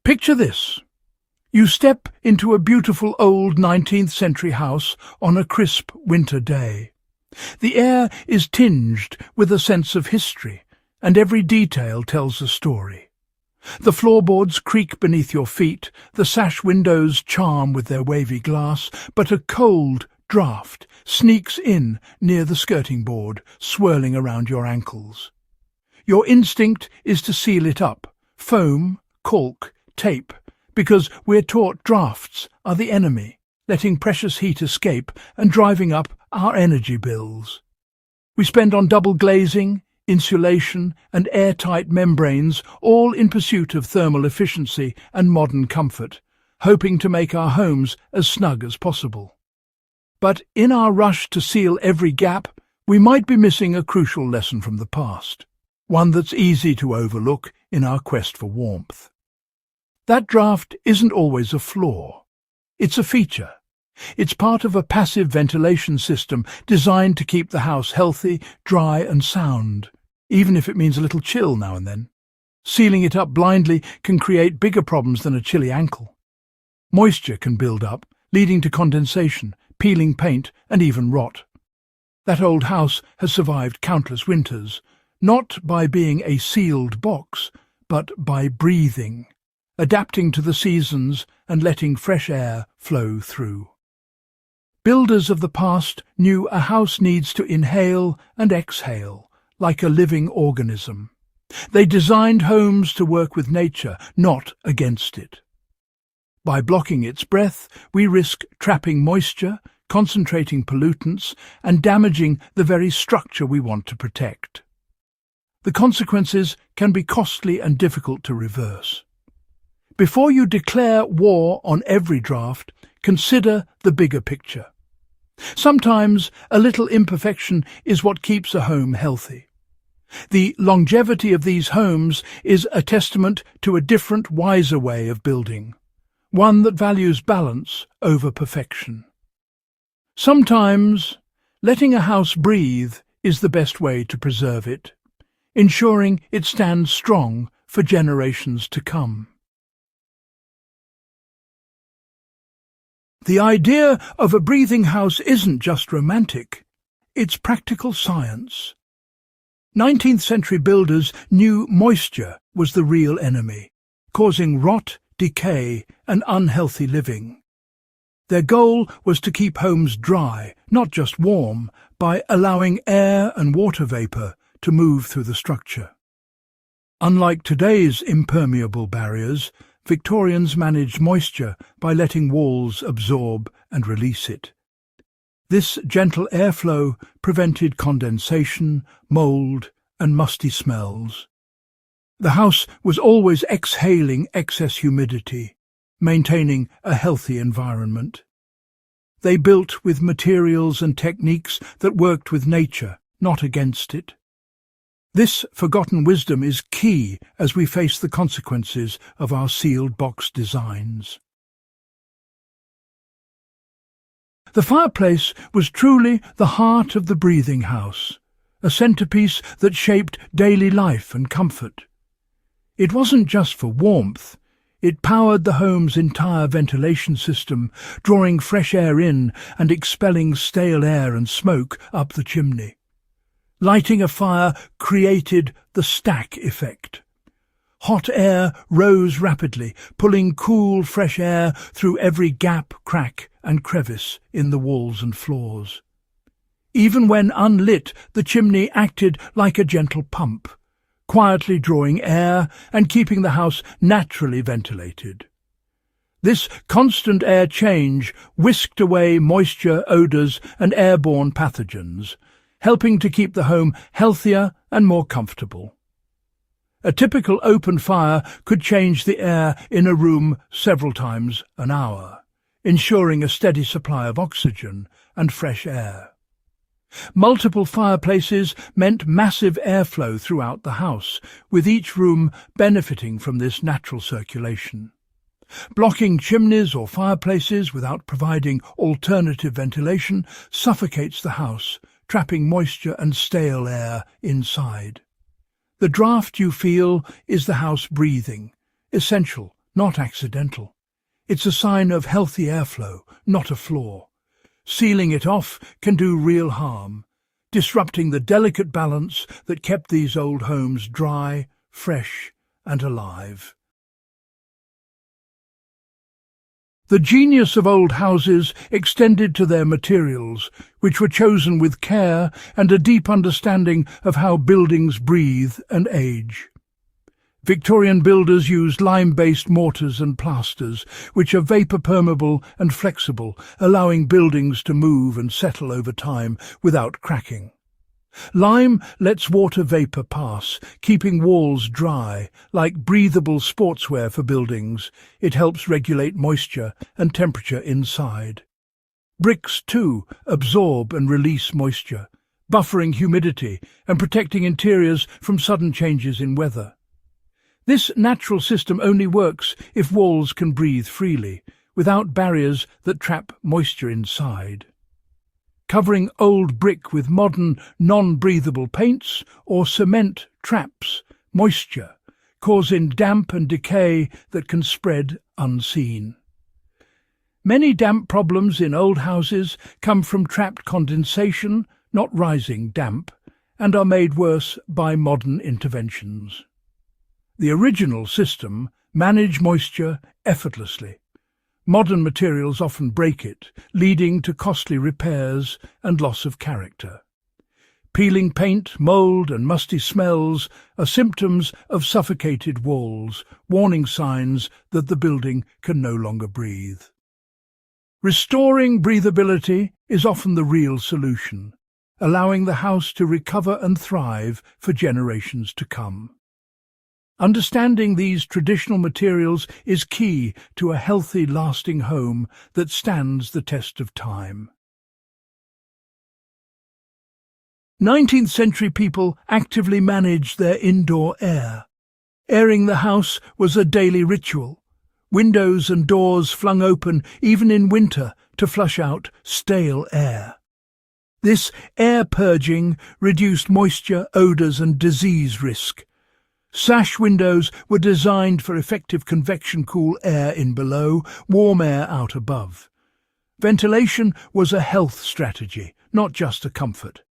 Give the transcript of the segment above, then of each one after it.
Picture this. You step into a beautiful old 19th century house on a crisp winter day. The air is tinged with a sense of history, and every detail tells a story. The floorboards creak beneath your feet, the sash windows charm with their wavy glass, but a cold draught sneaks in near the skirting board, swirling around your ankles. Your instinct is to seal it up, foam, caulk, tape, because we're taught drafts are the enemy, letting precious heat escape and driving up our energy bills. We spend on double glazing, insulation and airtight membranes, all in pursuit of thermal efficiency and modern comfort, hoping to make our homes as snug as possible. But in our rush to seal every gap, we might be missing a crucial lesson from the past, one that's easy to overlook in our quest for warmth. That draft isn't always a flaw. It's a feature. It's part of a passive ventilation system designed to keep the house healthy, dry and sound, even if it means a little chill now and then. Sealing it up blindly can create bigger problems than a chilly ankle. Moisture can build up, leading to condensation, peeling paint and even rot. That old house has survived countless winters, not by being a sealed box, but by breathing, adapting to the seasons and letting fresh air flow through. Builders of the past knew a house needs to inhale and exhale, like a living organism. They designed homes to work with nature, not against it. By blocking its breath, we risk trapping moisture, concentrating pollutants, and damaging the very structure we want to protect. The consequences can be costly and difficult to reverse. Before you declare war on every draft, consider the bigger picture. Sometimes a little imperfection is what keeps a home healthy. The longevity of these homes is a testament to a different, wiser way of building, one that values balance over perfection. Sometimes letting a house breathe is the best way to preserve it, ensuring it stands strong for generations to come. The idea of a breathing house isn't just romantic, it's practical science. 19th century builders knew moisture was the real enemy, causing rot, decay and unhealthy living. Their goal was to keep homes dry, not just warm, by allowing air and water vapour to move through the structure. Unlike today's impermeable barriers, Victorians managed moisture by letting walls absorb and release it. This gentle airflow prevented condensation, mould and musty smells. The house was always exhaling excess humidity, maintaining a healthy environment. They built with materials and techniques that worked with nature, not against it. This forgotten wisdom is key as we face the consequences of our sealed box designs. The fireplace was truly the heart of the breathing house, a centerpiece that shaped daily life and comfort. It wasn't just for warmth, it powered the home's entire ventilation system, drawing fresh air in and expelling stale air and smoke up the chimney. Lighting a fire created the stack effect. Hot air rose rapidly, pulling cool, fresh air through every gap, crack and crevice in the walls and floors. Even when unlit, the chimney acted like a gentle pump, quietly drawing air and keeping the house naturally ventilated. This constant air change whisked away moisture, odours and airborne pathogens, helping to keep the home healthier and more comfortable. A typical open fire could change the air in a room several times an hour, ensuring a steady supply of oxygen and fresh air. Multiple fireplaces meant massive airflow throughout the house, with each room benefiting from this natural circulation. Blocking chimneys or fireplaces without providing alternative ventilation suffocates the house, trapping moisture and stale air inside. The draft you feel is the house breathing, essential not accidental. It's a sign of healthy airflow, not a flaw. Sealing it off can do real harm, disrupting the delicate balance that kept these old homes dry, fresh, and alive. The genius of old houses extended to their materials, which were chosen with care and a deep understanding of how buildings breathe and age. Victorian builders used lime-based mortars and plasters, which are vapour-permeable and flexible, allowing buildings to move and settle over time without cracking. Lime lets water vapour pass, keeping walls dry. Like breathable sportswear for buildings, it helps regulate moisture and temperature inside. Bricks, too, absorb and release moisture, buffering humidity and protecting interiors from sudden changes in weather. This natural system only works if walls can breathe freely, without barriers that trap moisture inside. Covering old brick with modern, non-breathable paints or cement traps moisture, causing damp and decay that can spread unseen. Many damp problems in old houses come from trapped condensation, not rising damp, and are made worse by modern interventions. The original system managed moisture effortlessly. Modern materials often break it, leading to costly repairs and loss of character. Peeling paint, mould and musty smells are symptoms of suffocated walls, warning signs that the building can no longer breathe. Restoring breathability is often the real solution, allowing the house to recover and thrive for generations to come. Understanding these traditional materials is key to a healthy, lasting home that stands the test of time. 19th century people actively managed their indoor air. Airing the house was a daily ritual. Windows and doors flung open even in winter to flush out stale air. This air purging reduced moisture, odours and disease risk. Sash windows were designed for effective convection-cool air in below, warm air out above. Ventilation was a health strategy, not just a comfort.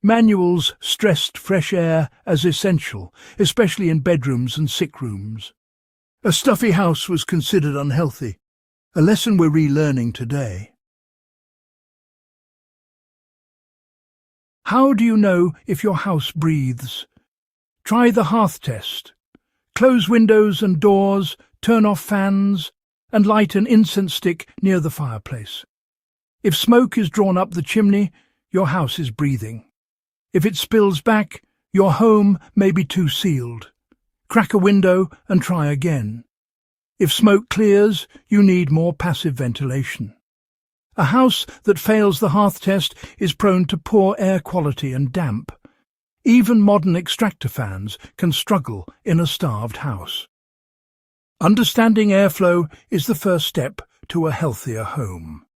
Manuals stressed fresh air as essential, especially in bedrooms and sick rooms. A stuffy house was considered unhealthy, a lesson we're relearning today. How do you know if your house breathes? Try the hearth test. Close windows and doors, turn off fans, and light an incense stick near the fireplace. If smoke is drawn up the chimney, your house is breathing. If it spills back, your home may be too sealed. Crack a window and try again. If smoke clears, you need more passive ventilation. A house that fails the hearth test is prone to poor air quality and damp. Even modern extractor fans can struggle in a starved house. Understanding airflow is the first step to a healthier home.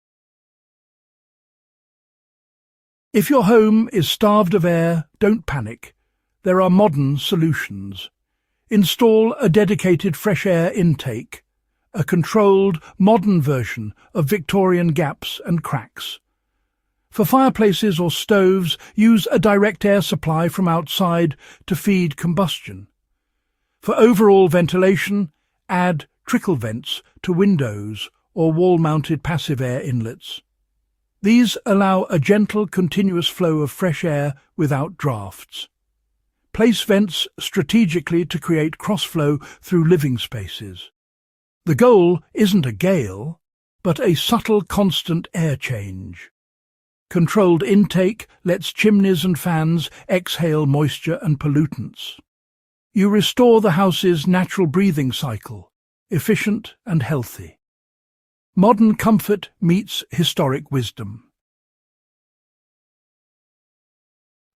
If your home is starved of air, don't panic. There are modern solutions. Install a dedicated fresh air intake, a controlled, modern version of Victorian gaps and cracks. For fireplaces or stoves, use a direct air supply from outside to feed combustion. For overall ventilation, add trickle vents to windows or wall-mounted passive air inlets. These allow a gentle, continuous flow of fresh air without drafts. Place vents strategically to create cross-flow through living spaces. The goal isn't a gale, but a subtle, constant air change. Controlled intake lets chimneys and fans exhale moisture and pollutants. You restore the house's natural breathing cycle, efficient and healthy. Modern comfort meets historic wisdom.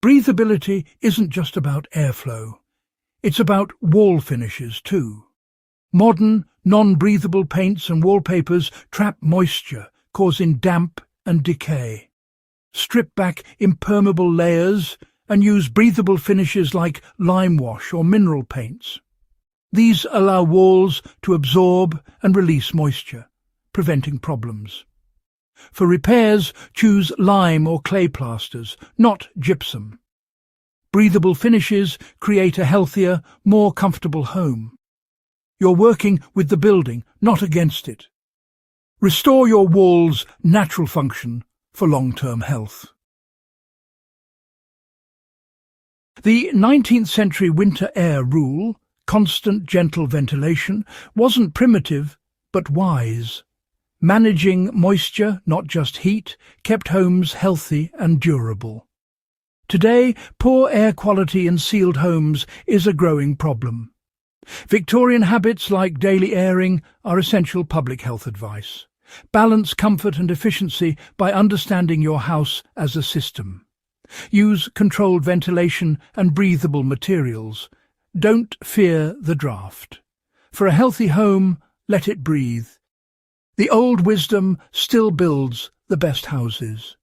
Breathability isn't just about airflow. It's about wall finishes too. Modern, non-breathable paints and wallpapers trap moisture, causing damp and decay. Strip back impermeable layers and use breathable finishes like lime wash or mineral paints. These allow walls to absorb and release moisture, preventing problems. For repairs, choose lime or clay plasters, not gypsum. Breathable finishes create a healthier, more comfortable home. You're working with the building, not against it. Restore your wall's natural function for long-term health. The 19th century winter air rule, constant gentle ventilation, wasn't primitive but wise. Managing moisture, not just heat, kept homes healthy and durable. Today, poor air quality in sealed homes is a growing problem. Victorian habits like daily airing are essential public health advice. Balance comfort and efficiency by understanding your house as a system. Use controlled ventilation and breathable materials. Don't fear the draft. For a healthy home, let it breathe. The old wisdom still builds the best houses.